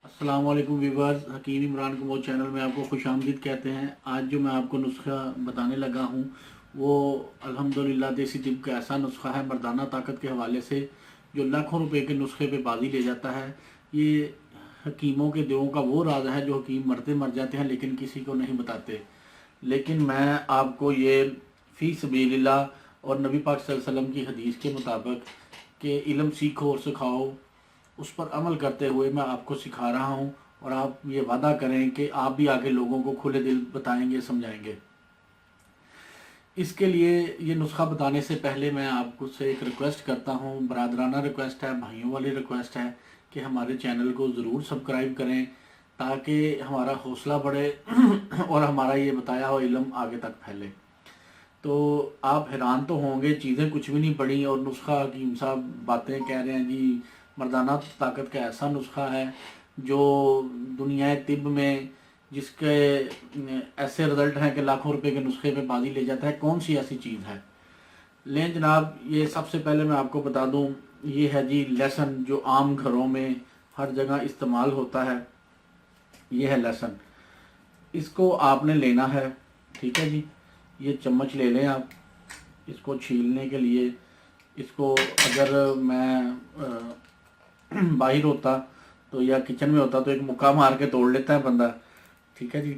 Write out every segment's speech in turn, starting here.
अस्सलाम वालेकुम व्यूअर्स, हकीम इमरान कुमोद चैनल में आपको खुश आमदीद कहते हैं। आज जो मैं आपको नुस्खा बताने लगा हूँ वो अल्हम्दुलिल्लाह देसी तिब का ऐसा नुस्खा है मर्दाना ताकत के हवाले से जो लाखों रुपए के नुस्खे पे बाजी ले जाता है। ये हकीमों के दिलों का वो राज है जो हकीम मरते मर जाते हैं लेकिन किसी को नहीं बताते। लेकिन मैं आपको ये फ़ी सबीलिल्लाह और नबी पाक सल्लल्लाहु अलैहि वसल्लम की हदीस के मुताबिक कि इल्म सीखो और सिखाओ, उस पर अमल करते हुए मैं आपको सिखा रहा हूँ। और आप ये वादा करें कि आप भी आगे लोगों को खुले दिल बताएंगे, समझाएंगे। इसके लिए ये नुस्खा बताने से पहले मैं आपको से एक रिक्वेस्ट करता हूँ, बरादराना रिक्वेस्ट है, भाइयों वाली रिक्वेस्ट है कि हमारे चैनल को ज़रूर सब्सक्राइब करें ताकि हमारा हौसला बढ़े और हमारा ये बताया हुआ इल्म आगे तक फैले। तो आप हैरान तो होंगे, चीज़ें कुछ भी नहीं पड़ी और नुस्खा हकीम साहब बातें कह रहे हैं जी मर्दाना ताकत का ऐसा नुस्खा है जो दुनिया तिब में जिसके ऐसे रिज़ल्ट हैं कि लाखों रुपए के नुस्खे पे बाजी ले जाता है। कौन सी ऐसी चीज़ है? लें जनाब, ये सबसे पहले मैं आपको बता दूं, ये है जी लहसुन, जो आम घरों में हर जगह इस्तेमाल होता है। ये है लहसुन, इसको आपने लेना है, ठीक है जी। ये चम्मच ले लें आप। इसको छीलने के लिए, इसको अगर मैं बाहर होता तो या किचन में होता तो एक मुक्का मार के तोड़ लेता है बंदा, ठीक है जी।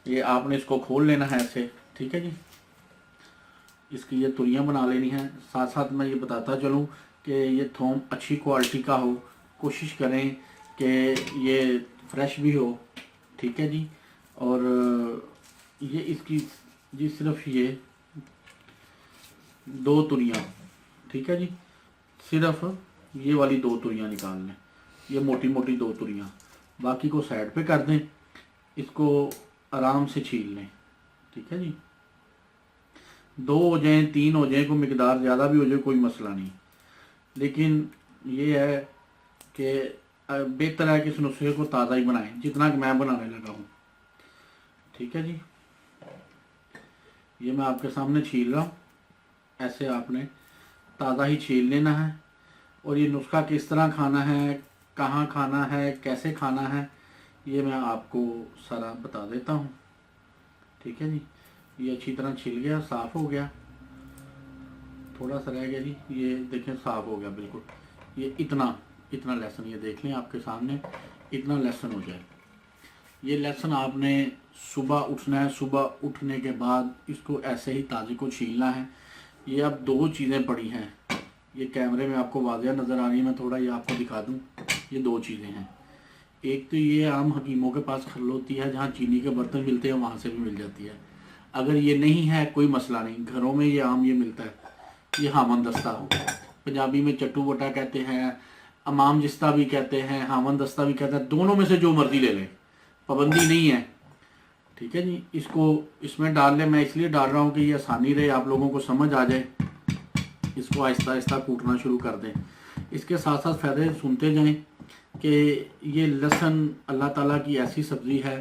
ये आपने इसको खोल लेना है ऐसे, ठीक है जी। इसकी ये तुरियां बना लेनी है। साथ साथ मैं ये बताता चलूँ कि ये थोम अच्छी क्वालिटी का हो, कोशिश करें कि ये फ्रेश भी हो, ठीक है जी। और ये इसकी जी सिर्फ ये 2 तुरियां, ठीक है जी, सिर्फ ये वाली 2 तुरियां निकाल लें, ये मोटी मोटी 2 तुरियां। बाकी को साइड पे कर दें, इसको आराम से छील लें, ठीक है जी। 2 हो जाए, 3 हो जाए, कोई मिकदार ज़्यादा भी हो जाए, कोई मसला नहीं। लेकिन ये है कि बेहतर है कि इस नुस्खे को ताज़ा ही बनाएं, जितना कि मैं बनाने लगा हूँ, ठीक है जी। ये मैं आपके सामने छील रहा हूँ। ऐसे आपने ताज़ा ही छील लेना है। और ये नुस्खा किस तरह खाना है, कहाँ खाना है, कैसे खाना है, ये मैं आपको सारा बता देता हूँ, ठीक है जी। ये अच्छी तरह छिल गया, साफ़ हो गया, थोड़ा सा रह गया जी। ये देखें साफ़ हो गया बिल्कुल। ये इतना लहसुन, ये देख लें आपके सामने, इतना लहसुन हो जाए। ये लहसुन आपने सुबह उठना है, सुबह उठने के बाद इसको ऐसे ही ताज़े को छीलना है। ये अब 2 चीज़ें पड़ी हैं, ये कैमरे में आपको वाज़िया नज़र आ रही है, मैं थोड़ा ये आपको दिखा दूं। ये 2 चीज़ें हैं। एक तो ये आम हकीमों के पास खल होती है, जहाँ चीनी के बर्तन मिलते हैं वहाँ से भी मिल जाती है। अगर ये नहीं है कोई मसला नहीं, घरों में ये आम ये मिलता है। ये हामन दस्ता, पंजाबी में चट्टू बटा कहते हैं, अमाम जिस्ता भी कहते हैं, हामन दस्ता भी कहते हैं। दोनों में से जो मर्जी ले लें, पाबंदी नहीं है, ठीक है जी। इसको इसमें डाल लें। मैं इसलिए डाल रहा हूँ कि ये आसानी रहे, आप लोगों को समझ आ जाए। इसको आहिस्ता आहिस्ता कूटना शुरू कर दें। इसके साथ साथ फ़ायदे सुनते जाएं कि ये लहसुन अल्लाह ताला की ऐसी सब्ज़ी है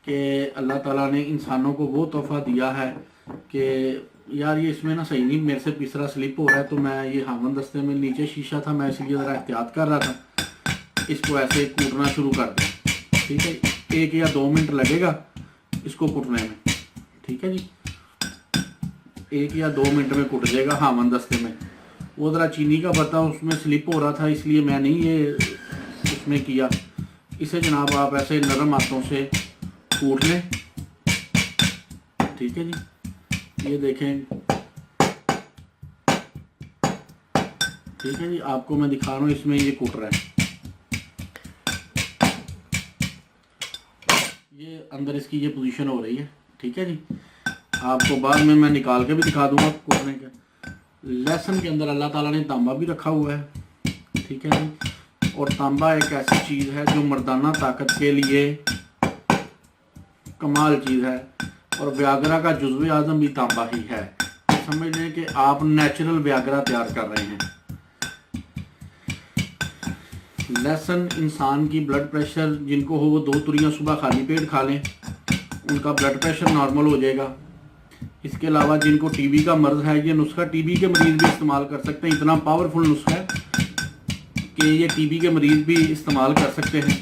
कि अल्लाह ताला ने इंसानों को वो तोहफ़ा दिया है कि यार ये इसमें ना सही नहीं, मेरे से तीसरा स्लिप हो रहा है। तो मैं ये हामन दस्ते में नीचे शीशा था, मैं इसलिए ज़रा एहतियात कर रहा था। इसको ऐसे कूटना शुरू कर दें, ठीक है। 1 या 2 मिनट लगेगा इसको कूटने में, ठीक है जी। 1 या 2 मिनट में कुट जाएगा हामन दस्ते में। वो ज़रा चीनी का बर्तन उसमें स्लिप हो रहा था, इसलिए मैं नहीं ये उसमें किया। इसे जनाब आप ऐसे नरम हाथों से कूट लें, ठीक है जी। ये देखें, ठीक है जी, आपको मैं दिखा रहा हूँ, इसमें ये कूट रहा है। ये अंदर इसकी ये पोजीशन हो रही है, ठीक है जी। आपको बाद में मैं निकाल के भी दिखा दूंगा कूटने के। लहसुन के अंदर अल्लाह ताला ने तांबा भी रखा हुआ है, ठीक है जी। और तांबा एक ऐसी चीज़ है जो मर्दाना ताकत के लिए कमाल चीज़ है। और व्यागरा का जुज़्व आज़म भी तांबा ही है। समझ लें कि आप नेचुरल व्यागरा तैयार कर रहे हैं। लहसुन इंसान की ब्लड प्रेशर जिनको हो वो 2 तुरियां सुबह खाली पेट खा लें, उनका ब्लड प्रेशर नॉर्मल हो जाएगा। इसके अलावा जिनको टीबी का मर्ज़ है, ये नुस्खा टीबी के मरीज़ भी इस्तेमाल कर सकते हैं। इतना पावरफुल नुस्खा है कि ये टीबी के मरीज़ भी इस्तेमाल कर सकते हैं।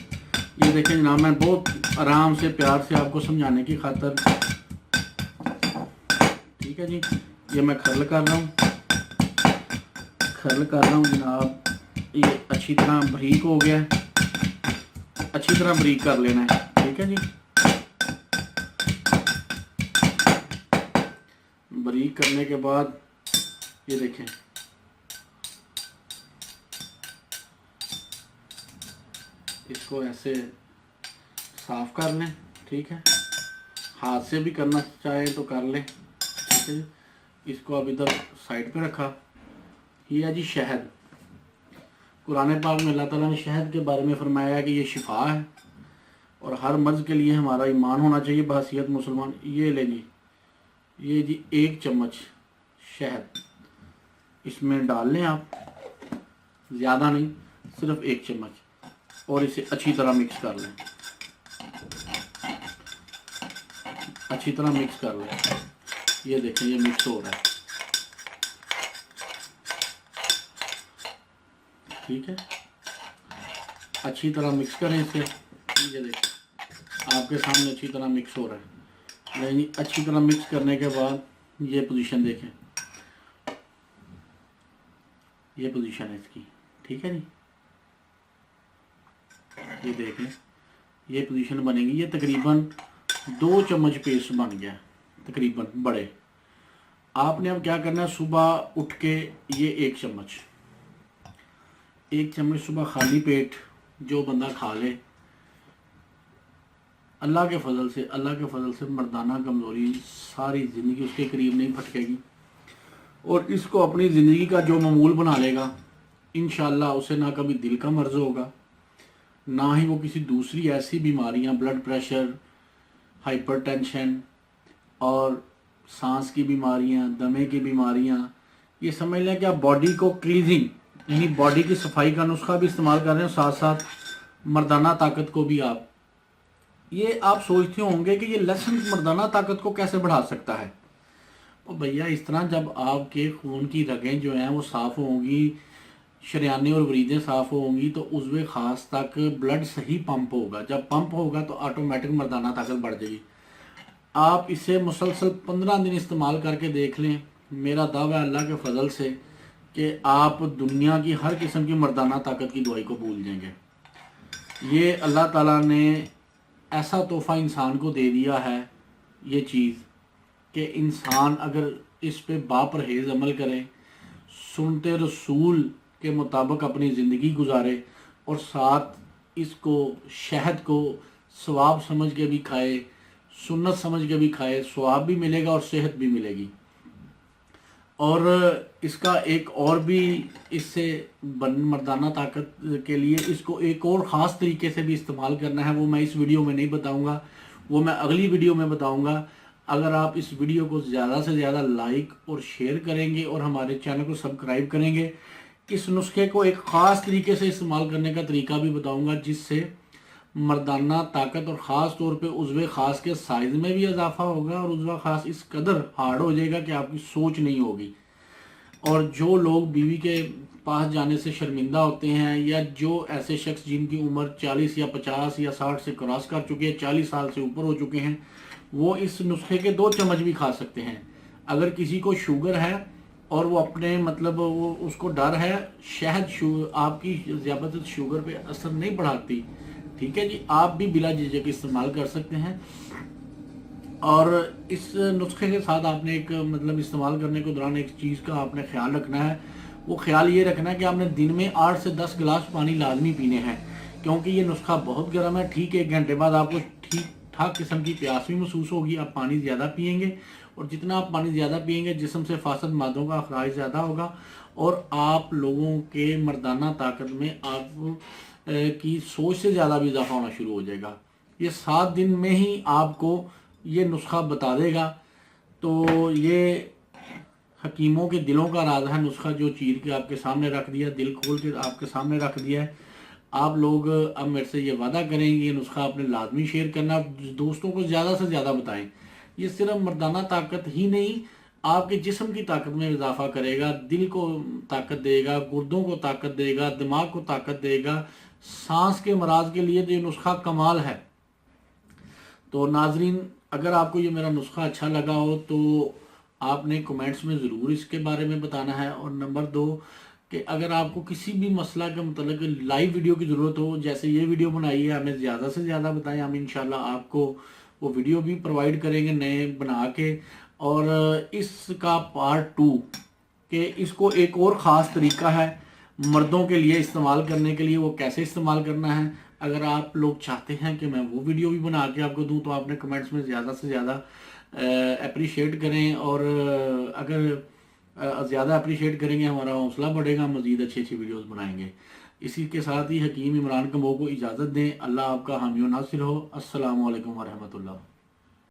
یہ دیکھیں جناب میں بہت آرام سے پیار سے آپ کو سمجھانے کی خاطر، ٹھیک ہے جی، یہ میں کھرل کر رہا ہوں جناب، یہ اچھی طرح بریک ہو گیا، اچھی طرح بریک کر لینا ہے، ٹھیک ہے جی۔ بریک کرنے کے بعد یہ دیکھیں اس کو ایسے صاف کر لیں، ٹھیک ہے، ہاتھ سے بھی کرنا چاہیں تو کر لیں، ٹھیک ہے جی۔ اس کو اب ادھر سائڈ پہ رکھا۔ یہ ہے جی شہد۔ قرآن پاک میں اللہ تعالیٰ نے شہد کے بارے میں فرمایا ہے کہ یہ شفا ہے اور ہر مرض کے لیے ہمارا ایمان ہونا چاہیے بحیثیت مسلمان۔ یہ لیں جی، یہ جی 1 چمچ شہد اس میں ڈال لیں، آپ زیادہ نہیں، صرف 1 چمچ، اور اسے اچھی طرح مکس کر لیں، اچھی طرح مکس کر لیں۔ یہ دیکھیں یہ مکس ہو رہا ہے، ٹھیک ہے، اچھی طرح مکس کریں اسے۔ یہ دیکھیں آپ کے سامنے اچھی طرح مکس ہو رہا ہے، یعنی اچھی طرح مکس کرنے کے بعد یہ پوزیشن دیکھیں، یہ پوزیشن ہے اس کی، ٹھیک ہے جی۔ یہ دیکھ لیں یہ پوزیشن بنے گی، یہ تقریباً 2 چمچ پیسٹ بن گیا تقریباً بڑے۔ آپ نے اب کیا کرنا ہے، صبح اٹھ کے یہ 1 چمچ صبح خالی پیٹ جو بندہ کھا لے، اللہ کے فضل سے مردانہ کمزوری ساری زندگی اس کے قریب نہیں پھٹکے گی، اور اس کو اپنی زندگی کا جو معمول بنا لے گا انشاءاللہ اسے نہ کبھی دل کا مرض ہوگا، نہ ہی وہ کسی دوسری ایسی بیماریاں، بلڈ پریشر، ہائپر ٹینشن اور سانس کی بیماریاں، دمے کی بیماریاں، یہ سمجھ لیں کہ آپ باڈی کو کلیزنگ یعنی باڈی کی صفائی کا نسخہ بھی استعمال کر رہے ہیں، ساتھ ساتھ مردانہ طاقت کو بھی یہ آپ سوچتے ہوں گے کہ یہ لہسن مردانہ طاقت کو کیسے بڑھا سکتا ہے؟ اور بھیا اس طرح جب آپ کے خون کی رگیں جو ہیں وہ صاف ہوں گی، شریانے اور وریدیں صاف ہوں گی، تو عضو خاص تک بلڈ صحیح پمپ ہوگا، جب پمپ ہوگا تو آٹومیٹک مردانہ طاقت بڑھ جائے گی۔ آپ اسے مسلسل 15 دن استعمال کر کے دیکھ لیں، میرا دعویٰ ہے اللہ کے فضل سے کہ آپ دنیا کی ہر قسم کی مردانہ طاقت کی دوائی کو بھول جائیں گے۔ یہ اللہ تعالیٰ نے ایسا تحفہ انسان کو دے دیا ہے یہ چیز کہ انسان اگر اس پہ باپرہیز عمل کرے، سنت رسول کے مطابق اپنی زندگی گزارے، اور ساتھ اس کو شہد کو ثواب سمجھ کے بھی کھائے، سنت سمجھ کے بھی کھائے، ثواب بھی ملے گا اور صحت بھی ملے گی۔ اور اس کا ایک اور بھی اس سے مردانہ طاقت کے لیے اس کو ایک اور خاص طریقے سے بھی استعمال کرنا ہے، وہ میں اس ویڈیو میں نہیں بتاؤں گا، وہ میں اگلی ویڈیو میں بتاؤں گا۔ اگر آپ اس ویڈیو کو زیادہ سے زیادہ لائک اور شیئر کریں گے اور ہمارے چینل کو سبسکرائب کریں گے، اس نسخے کو ایک خاص طریقے سے استعمال کرنے کا طریقہ بھی بتاؤں گا، جس سے مردانہ طاقت اور خاص طور پہ عضو خاص کے سائز میں بھی اضافہ ہوگا، اور عضو خاص اس قدر ہارڈ ہو جائے گا کہ آپ کی سوچ نہیں ہوگی۔ اور جو لوگ بیوی کے پاس جانے سے شرمندہ ہوتے ہیں، یا جو ایسے شخص جن کی عمر 40 یا 50 یا 60 سے کراس کر چکے ہیں، 40 سال سے اوپر ہو چکے ہیں، وہ اس نسخے کے 2 چمچ بھی کھا سکتے ہیں۔ اگر کسی کو شوگر ہے اور وہ اپنے وہ اس کو ڈر ہے، شہد آپ کی ذیابطیس شوگر پہ اثر نہیں بڑھاتی، ٹھیک ہے جی، آپ بھی بلا جھجک استعمال کر سکتے ہیں۔ اور اس نسخے کے ساتھ آپ نے ایک استعمال کرنے کے دوران ایک چیز کا آپ نے خیال رکھنا ہے، وہ خیال یہ رکھنا ہے کہ آپ نے دن میں 8 سے 10 گلاس پانی لازمی پینے ہیں، کیونکہ یہ نسخہ بہت گرم ہے۔ ٹھیک 1 گھنٹے بعد آپ کو ٹھیک ٹھاک قسم کی پیاس بھی محسوس ہوگی، آپ پانی زیادہ پیئیں گے، اور جتنا آپ پانی زیادہ پیئیں گے جسم سے فاسد مادوں کا اخراج زیادہ ہوگا، اور آپ لوگوں کے مردانہ طاقت میں آپ کی سوچ سے زیادہ بھی اضافہ ہونا شروع ہو جائے گا۔ یہ 7 دن میں ہی آپ کو یہ نسخہ بتا دے گا۔ تو یہ حکیموں کے دلوں کا راز ہے، نسخہ جو چیر کے آپ کے سامنے رکھ دیا، دل کھول کے آپ کے سامنے رکھ دیا ہے۔ آپ لوگ اب میرے سے یہ وعدہ کریں گے یہ نسخہ آپ نے لازمی شیئر کرنا، دوستوں کو زیادہ سے زیادہ بتائیں۔ یہ صرف مردانہ طاقت ہی نہیں، آپ کے جسم کی طاقت میں اضافہ کرے گا، دل کو طاقت دے گا، گردوں کو طاقت دے گا، دماغ کو طاقت دے گا، सांस के अमराज के लिए तो ये नुस्खा कमाल है। तो नाजरीन, अगर आपको ये मेरा नुस्खा अच्छा लगा हो तो आपने कमेंट्स में ज़रूर इसके बारे में बताना है। और नंबर 2 कि अगर आपको किसी भी मसला के मतलब लाइव वीडियो की ज़रूरत हो, जैसे ये वीडियो बनाई है, हमें ज़्यादा से ज़्यादा बताएं, हम इंशाल्लाह आपको वो वीडियो भी प्रोवाइड करेंगे नए बना के। और इसका पार्ट 2 कि इसको एक और ख़ास तरीका है मर्दों के लिए इस्तेमाल करने के लिए, वो कैसे इस्तेमाल करना है। अगर आप लोग चाहते हैं कि मैं वो वीडियो भी बना के आपको दूं तो आपने कमेंट्स में ज़्यादा से ज़्यादा अप्रिशिएट करें। और अगर ज़्यादा अप्रिशिएट करेंगे हमारा हौसला बढ़ेगा, मज़ीद अच्छी अच्छी वीडियोस बनाएंगे। इसी के साथ ही हकीम इमरान कमो को इजाज़त दें। अल्लाह आपका हामी व नासिर हो। अस्सलामु अलैकुम व रहमतुल्लाह।